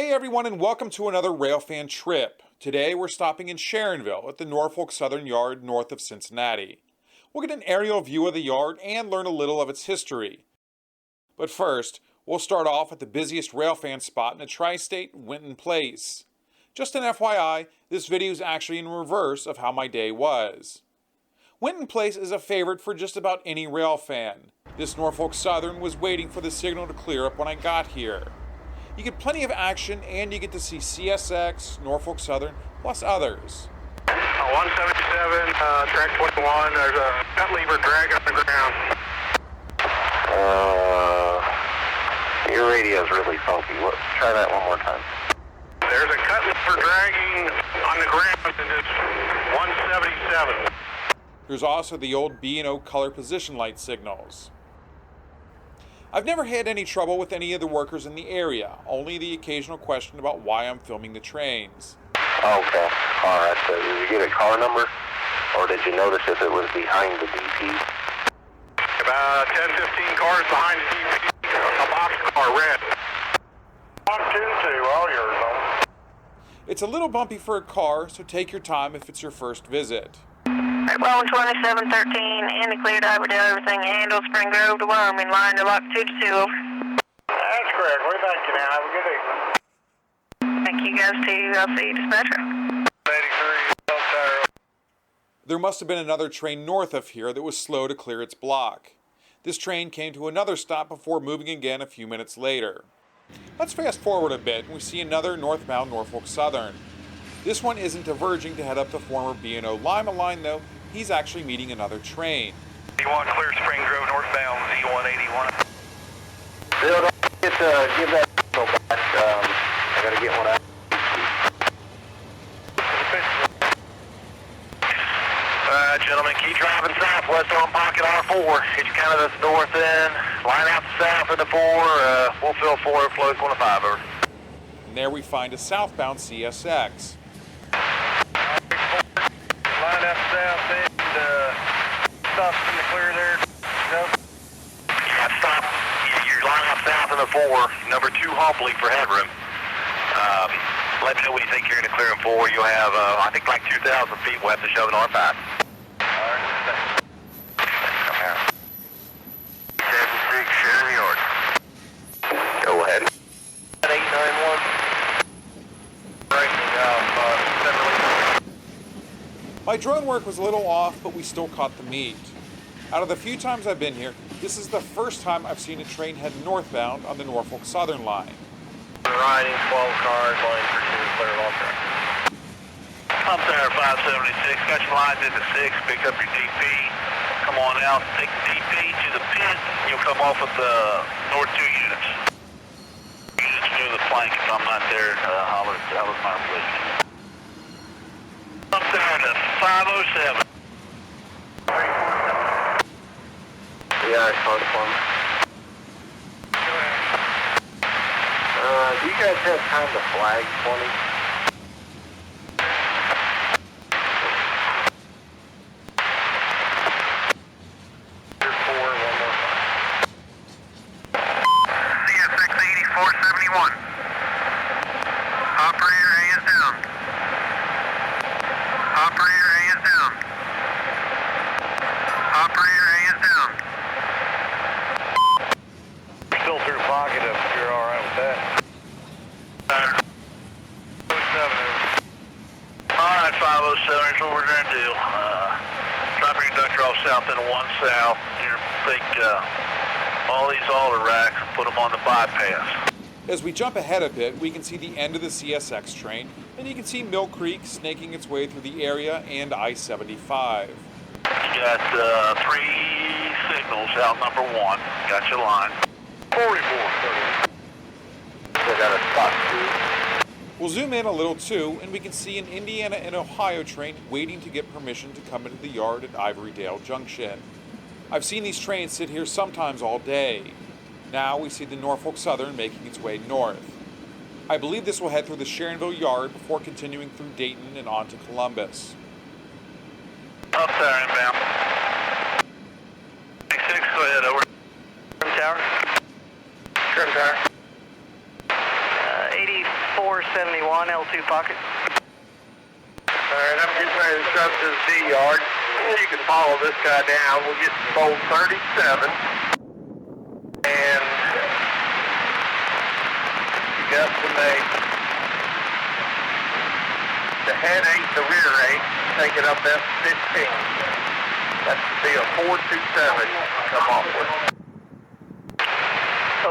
Hey everyone, and welcome to another Railfan trip. Today we're stopping in Sharonville at the Norfolk Southern Yard north of Cincinnati. We'll get an aerial view of the yard and learn a little of its history. But first, we'll start off at the busiest Railfan spot in the tri-state, Winton Place. Just an FYI, this video is actually in reverse of how my day was. Winton Place is a favorite for just about any Railfan. This Norfolk Southern was waiting for the signal to clear up when I got here. You get plenty of action, and you get to see CSX, Norfolk Southern, plus others. 177, track 21, there's a cut lever drag on the ground. Your radio's really funky. Try that one more time. There's a cut lever dragging on the ground, and it's 177. There's also the old B&O color position light signals. I've never had any trouble with any of the workers in the area, only the occasional question about why I'm filming the trains. Okay, alright, so did you get a car number? Or did you notice if it was behind the DP? About 10-15 cars behind the DP, a boxcar red. 122, all yours, though. It's a little bumpy for a car, so take your time if it's your first visit. Well, 2713, Andy cleared Iverdale, everything handle, Spring Grove to Wyoming, line to lock 2 to 2. That's correct. We thank you now. Have a good evening. Thank you guys too. I'll see you, dispatcher. 83, There must have been another train north of here that was slow to clear its block. This train came to another stop before moving again a few minutes later. Let's fast forward a bit and we see another northbound Norfolk Southern. This one isn't diverging to head up the former B&O Lima line though, he's actually meeting another train. D1 clear Spring Grove northbound Z181. Bill, don't forget to give that info back. I gotta get one out. Gentlemen, keep driving southwest on pocket R4. Hit you kind of the north end. Line out the south in the 4. We'll fill 4, flow 25 over. And there we find a southbound CSX. Line out south end. Stop in the clear there. No. Yeah, stop. You're line out south in the 4. Number 2 hump leak for headroom. Let me know when you think you're in the clearing 4. You'll have, I think, like 2,000 feet. We'll have to shove it on 5. Come here. 76, Sharonville Yard. Go ahead. 891. Breaking off, My drone work was a little off, but we still caught the meat. Out of the few times I've been here, this is the first time I've seen a train head northbound on the Norfolk Southern line. Riding 12 cars, line for 2, clear all traffic. I'm there, 576, got your lines into 6, pick up your DP, come on out, take the DP to the pit, you'll come off with the north 2 units. Units move the plank, if I'm not there, holler my please. I'm there to 507. Yeah, I saw this one. Do you guys have time to flag for me? CSX 8471. Operator A is down. Operator A is down. Operator A is down. Still through pocket if you're alright with that. Alright, 507, here's what we're going to do. Drop your conductor off south into 1 south. You're take all these alder racks and put them on the bypass. As we jump ahead a bit, we can see the end of the CSX train, and you can see Mill Creek snaking its way through the area and I-75. You got 3 signals out number 1. Got your line. 44. I got a spot 2. We'll zoom in a little too, and we can see an Indiana and Ohio train waiting to get permission to come into the yard at Ivorydale Junction. I've seen these trains sit here sometimes all day. Now we see the Norfolk Southern making its way north. I believe this will head through the Sharonville Yard before continuing through Dayton and on to Columbus. Up there, inbound. 66, go ahead, over. Trim Tower. Trim Tower. 84 71, L2 pocket. Alright, I'm getting ready to shove to the C yard. You can follow this guy down. We'll get to bolt 37. And you got to make the head 8, the rear 8, take it up F15. That's to be a 427 come off with.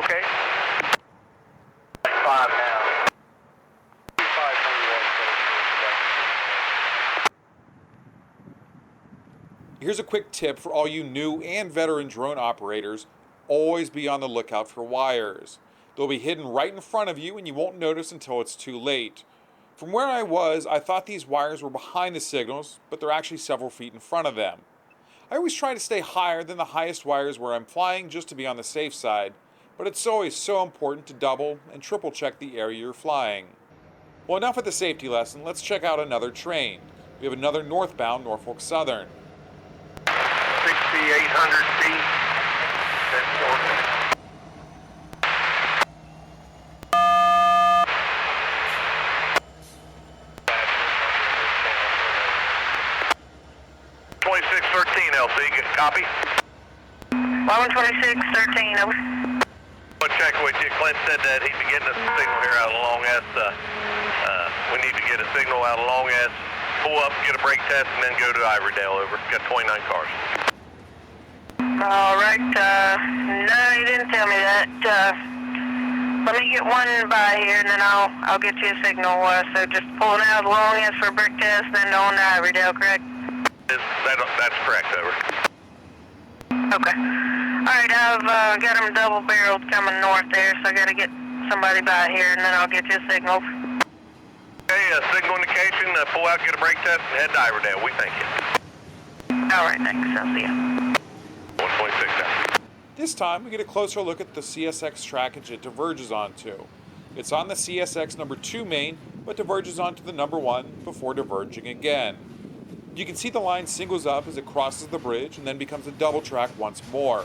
Okay. 5 now. Here's a quick tip for all you new and veteran drone operators. Always be on the lookout for wires. They'll be hidden right in front of you and you won't notice until it's too late. From where I was, I thought these wires were behind the signals, but they're actually several feet in front of them. I always try to stay higher than the highest wires where I'm flying just to be on the safe side, but it's always so important to double and triple check the area you're flying. Well, enough of the safety lesson, let's check out another train. We have another northbound Norfolk Southern. 6,800 feet. That's Norfolk. 2613 LC, copy. 112613, over. I'll check with you. Clint said that he'd be getting us a signal here out of Long S. We need to get a signal out of Long S, pull up, get a brake test, and then go to Ivordale, over. Got 29 cars. All right, no, you didn't tell me that. Let me get one by here, and then I'll get you a signal. So just pulling out Long S for a brake test, then on to Ivordale, correct? That's correct, over. Okay. All right, I've got them double-barreled coming north there, so I got to get somebody by here, and then I'll get you a signal. Okay, signal indication, pull out, get a brake test, and head to Ivordale. We thank you. All right, thanks. I'll see you. 126 down. This time we get a closer look at the CSX trackage it diverges onto. It's on the CSX number 2 main, but diverges onto the number 1 before diverging again. You can see the line singles up as it crosses the bridge and then becomes a double track once more.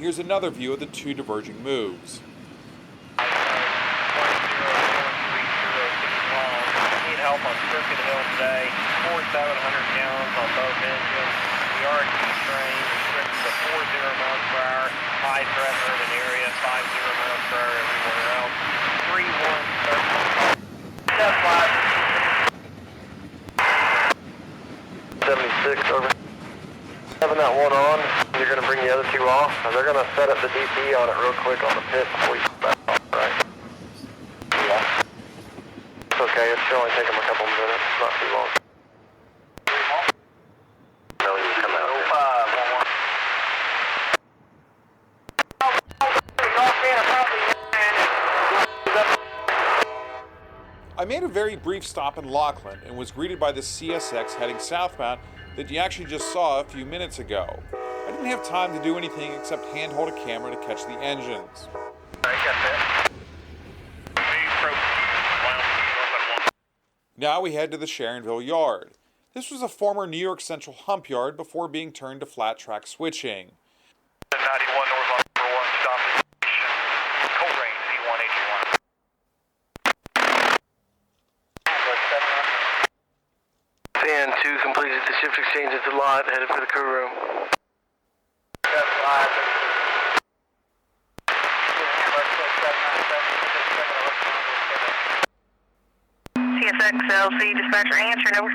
Here's another view of the 2 diverging moves. Need help on Circuit Hill today. 4,700 gallons on both engines. The RT train restricted to 40 miles per hour. High threat urban area, 50 miles per hour everywhere else. 3130. 76 over. Having that one on, you're going to bring the other 2 off, and they're going to set up the DP on it real quick on the pit before you back off, right? Yeah. It's okay, it should only take them a couple minutes, it's not too long. No, you can come out. 0511. I made a very brief stop in Laughlin and was greeted by the CSX heading southbound that you actually just saw a few minutes ago. I didn't have time to do anything except handhold a camera to catch the engines. Now we head to the Sharonville Yard. This was a former New York Central hump yard before being turned to flat track switching. 91 north on number 1, stop station. Cold rain, C181. Fan 2 completed the shift exchange at the lot, headed for the crew room. CSX LC dispatcher answering, over.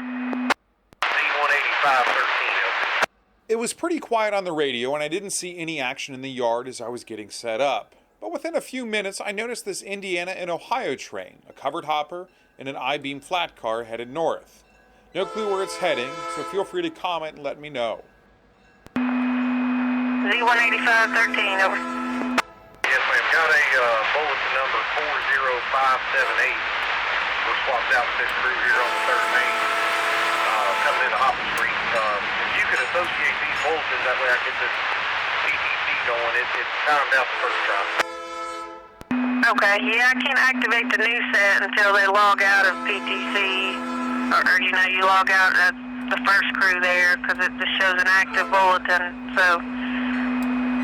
C18513. It was pretty quiet on the radio and I didn't see any action in the yard as I was getting set up. But within a few minutes I noticed this Indiana and Ohio train, a covered hopper, and an I-beam flat car headed north. No clue where it's heading, so feel free to comment and let me know. Z18513, over. Yes, ma'am. Got a bulletin number 40578. We're swapped out with this crew here on the 3rd Main, coming into Hop Street. If you could associate these bulletins, that way I get this PTC going. It's timed out the first try. Okay, yeah, I can't activate the new set until they log out of PTC, or you log out at the first crew there, because it just shows an active bulletin. So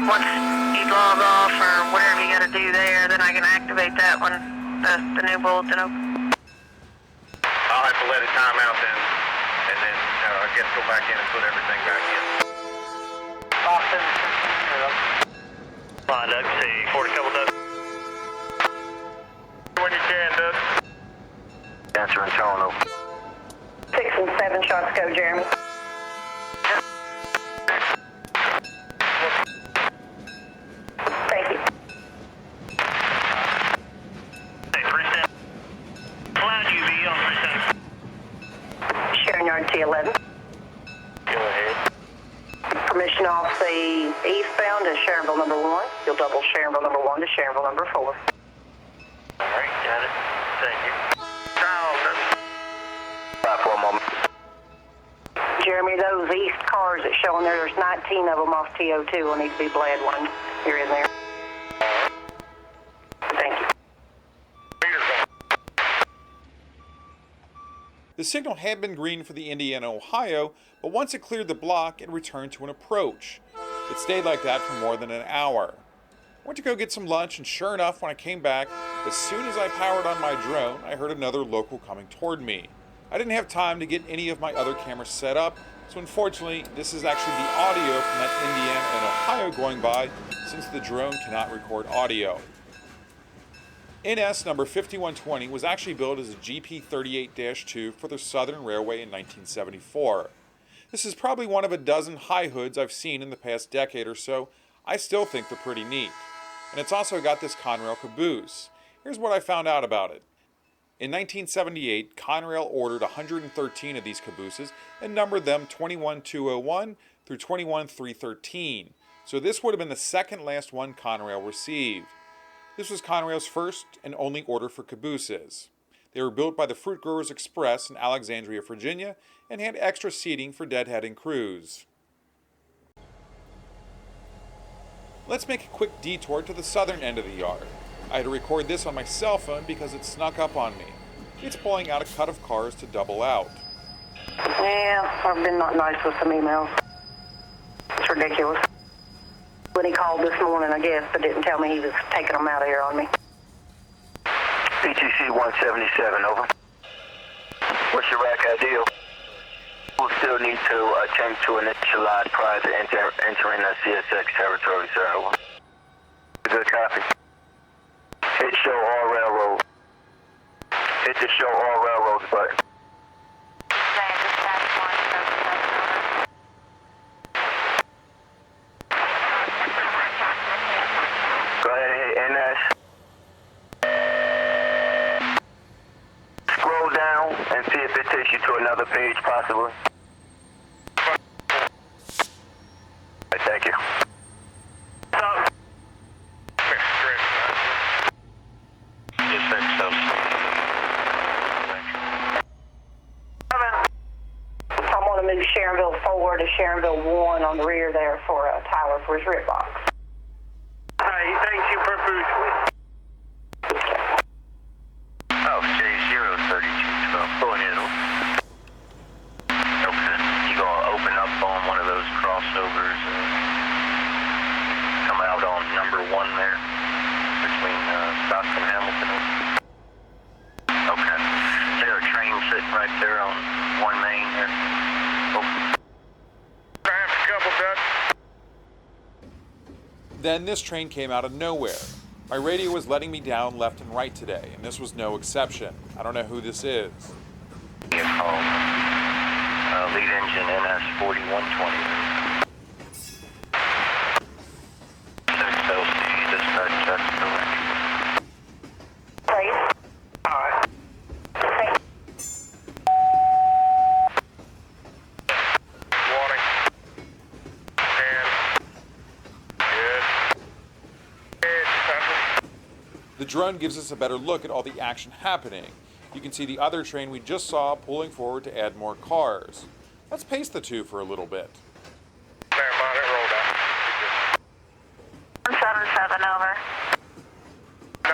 once you log off or whatever you got to do there, then I can activate that one, the new bulletin. I'll have to let it time out then, and then I guess go back in and put everything back in. Boston. Fine, Doug. See, 40 couple, Doug. When you can, Doug. Answering tone over. 6 and 7 shots go, Jeremy. Thank you. Hey, 37. Cloud UV on 37. Sharon Yard T11. Go ahead. Permission off the eastbound to Sharonville number 1. You'll double Sharonville number 1 to Sharonville number 4. All right, got it. Thank you. Charles, Bye for a moment. Jeremy, those east cars that show in there, there's 19 of them off TO2 will need to be bled one. You're in there. Thank you. The signal had been green for the Indiana-Ohio, but once it cleared the block, it returned to an approach. It stayed like that for more than an hour. I went to go get some lunch, and sure enough, when I came back, as soon as I powered on my drone, I heard another local coming toward me. I didn't have time to get any of my other cameras set up, so unfortunately, this is actually the audio from that Indiana and Ohio going by, since the drone cannot record audio. NS number 5120 was actually built as a GP38-2 for the Southern Railway in 1974. This is probably one of a dozen high hoods I've seen in the past decade or so. I still think they're pretty neat. And it's also got this Conrail Caboose. Here's what I found out about it. In 1978, Conrail ordered 113 of these cabooses and numbered them 21201 through 21313. So this would have been the second last one Conrail received. This was Conrail's first and only order for cabooses. They were built by the Fruit Growers Express in Alexandria, Virginia, and had extra seating for deadheading crews. Let's make a quick detour to the southern end of the yard. I had to record this on my cell phone because it snuck up on me. It's pulling out a cut of cars to double out. Yeah, I've been not nice with some emails. It's ridiculous. When he called this morning, I guess, but didn't tell me he was taking them out of here on me. PTC 177, over. What's your rack ideal? We'll still need to attempt to initialize prior to entering the CSX territory, sir, over. Good copy. Hit show all railroads. Hit the show all railroads button. Go ahead and hit NS. Scroll down and see if it takes you to another page, possibly. Thank you. I want to move Sharonville 4 to Sharonville 1 on the rear there for Tyler for his rib box. Hey, thank you profusely. Oh, J03212, go ahead. Okay, you gonna open up on one of those crossovers and come out on number 1 there between Stockton and Hamilton. Okay, is there a train sitting right there on 1 main there? Oh. Perhaps a couple, Doug. Then this train came out of nowhere. My radio was letting me down left and right today, and this was no exception. I don't know who this is. Lead engine NS 4120. Please. All right. The drone gives us a better look at all the action happening. You can see the other train we just saw pulling forward to add more cars. Let's pace the two for a little bit. Never mind, it rolled out. 177 over. 9-3.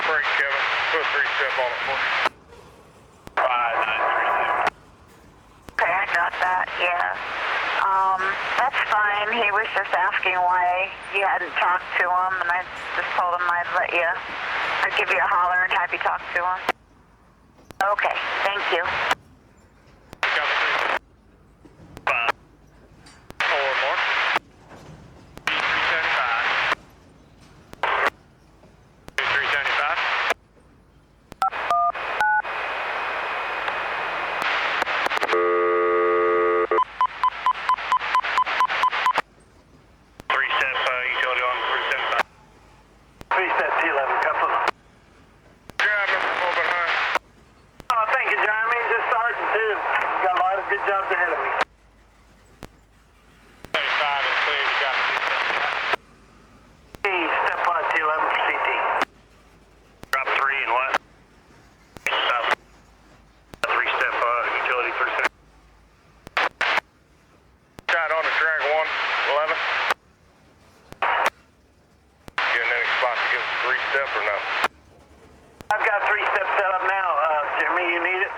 Break, Kevin. Put a 3-step on it for me. 5932. Okay, I got that, yeah. That's fine. He was just asking why you hadn't talked to him, and I just told him I'd give you a holler and have you talk to him. Okay, thank you. Four more. 375. 375. Utility on 375. 3-step T11, couple. Drive number 4 behind. Oh, thank you, Jeremy. Just starting too. Got a lot of good jobs ahead of me. 35 is clear. You got it. Step 1 T11 for CT. Drop 3 and what? 3-step utility 3-step. Shot on the track 111. Getting any spot to give us a 3-step or no? I've got 3-step set up now. Jimmy, you need it?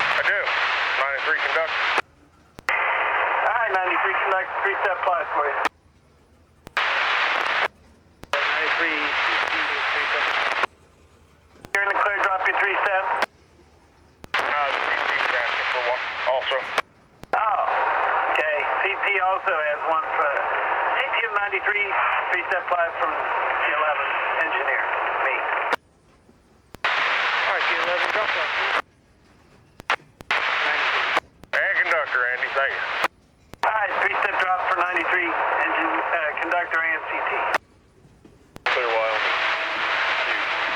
I do. 93 conductor. All right, 93 conductor, 3-step flight for you. 93 3-step. You're in the clear, drop your 3-step. The CT's asking for one also. Oh, okay. CT also has one for ATM 93 3-step flight from T11 engineer. Me. All right, T11, drop that. And conductor, Andy, thank you. All right, 3-step drop for 93 engine conductor and CT. Clear Wyoming.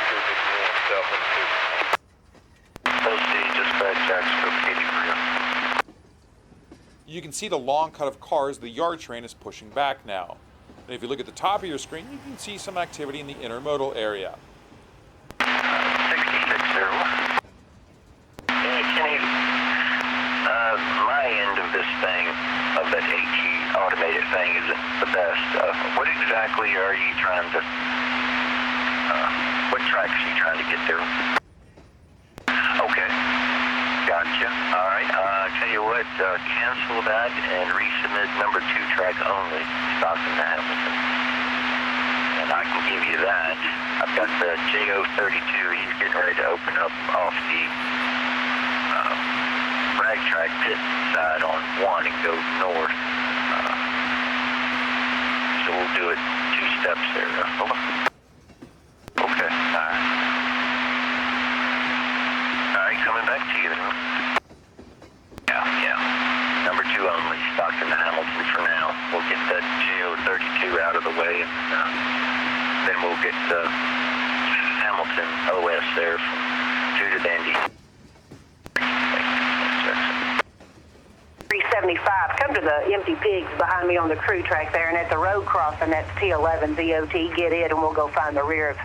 251 South and 2. OC, dispatch, Jacksonville, 83. You can see the long cut of cars the yard train is pushing back now. And if you look at the top of your screen, you can see some activity in the intermodal area. 6601. Yeah, Kenny, my end of this thing, of that AT automated thing, isn't the best. What exactly are you trying to, what tracks are you trying to get there? Okay. Gotcha. All right. Tell you what, cancel that and resubmit number 2 track only, Stockton to Hamilton. And I can give you that. I've got the JO32. He's getting ready to open up off the rag track pit side on 1 and go north. So we'll do it 2 steps there. Hold on. Okay. All right. All right, coming back to you then. Yeah. Number 2 only, Stockton to Hamilton for now. We'll get that JO32 out of the way, and then we'll get Hamilton OS there from 2 to Dandy. 375. Come to the empty pigs behind me on the crew track there, and at the road crossing, that's T11 DOT. Get it, and we'll go find the rear of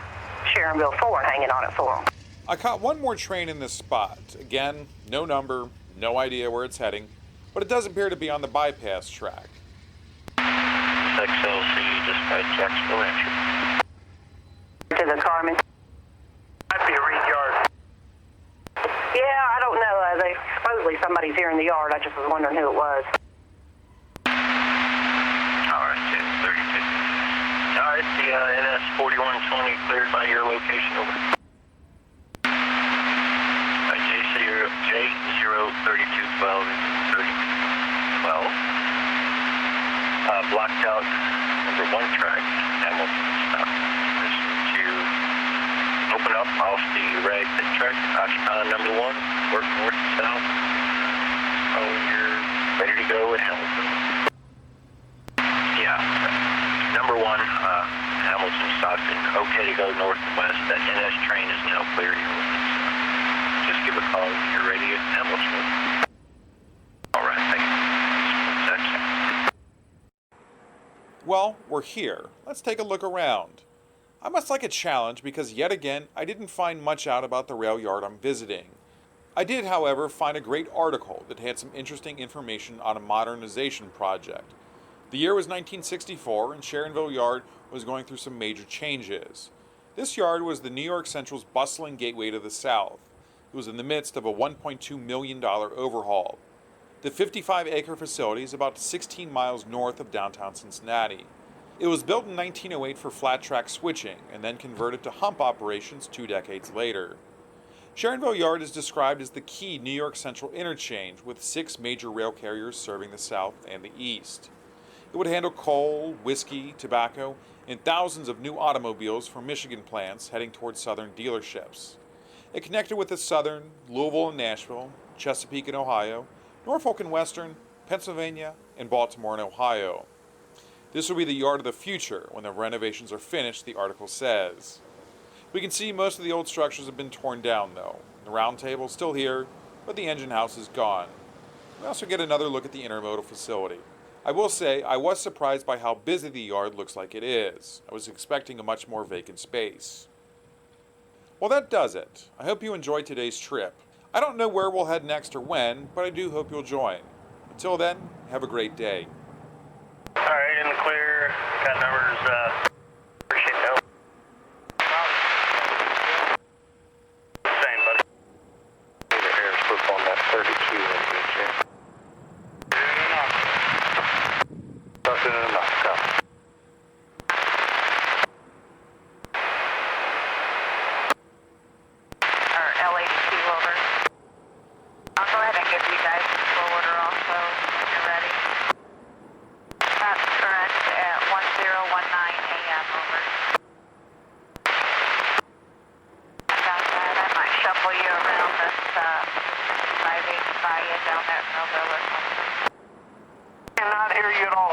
Sharonville 4 hanging on it for them. I caught one more train in this spot. Again, no number, no idea where it's heading, but it does appear to be on the bypass track. XLC, dispatch, Jacksonville entry. To the Carmen. Might be a read yard. Yeah, I don't know. Supposedly somebody's here in the yard. I just was wondering who it was. All right, 1032. All right, the NS 4120 cleared by your location, over. J03212 3012. Blocked out number 1 track, Hamilton stop. This to open up off the rag pit track, occupy number 1, work north and south. Oh, you're ready to go at Hamilton. Yeah, number 1, Hamilton Stockton, okay to go north and west. That NS train is now clear. Just give a call when you're ready at Hamilton. All right, thank you. Well, we're here. Let's take a look around. I must like a challenge because yet again I didn't find much out about the rail yard I'm visiting. I did, however, find a great article that had some interesting information on a modernization project. The year was 1964 and Sharonville Yard was going through some major changes. This yard was the New York Central's bustling gateway to the South. It was in the midst of a $1.2 million overhaul. The 55-acre facility is about 16 miles north of downtown Cincinnati. It was built in 1908 for flat track switching and then converted to hump operations 2 decades later. Sharonville Yard is described as the key New York Central interchange with 6 major rail carriers serving the South and the East. It would handle coal, whiskey, tobacco, and thousands of new automobiles from Michigan plants heading towards Southern dealerships. It connected with the Southern, Louisville and Nashville, Chesapeake and Ohio, Norfolk and Western, Pennsylvania, and Baltimore and Ohio. This will be the yard of the future when the renovations are finished, the article says. We can see most of the old structures have been torn down, though. The round table is still here, but the engine house is gone. We also get another look at the intermodal facility. I will say I was surprised by how busy the yard looks like it is. I was expecting a much more vacant space. Well, that does it. I hope you enjoyed today's trip. I don't know where we'll head next or when, but I do hope you'll join. Until then, have a great day. All right, in the clear. Got numbers, appreciate the help. Same, buddy. Either here is flip on that 32 engine. Nothing enough, copy. Or L82 over. I'll go ahead and give you guys the forwarder also when you're ready. That's correct at 1019 a.m. over. Got that. I might shuffle you around this 585 down that Millville or something. Cannot hear you at all.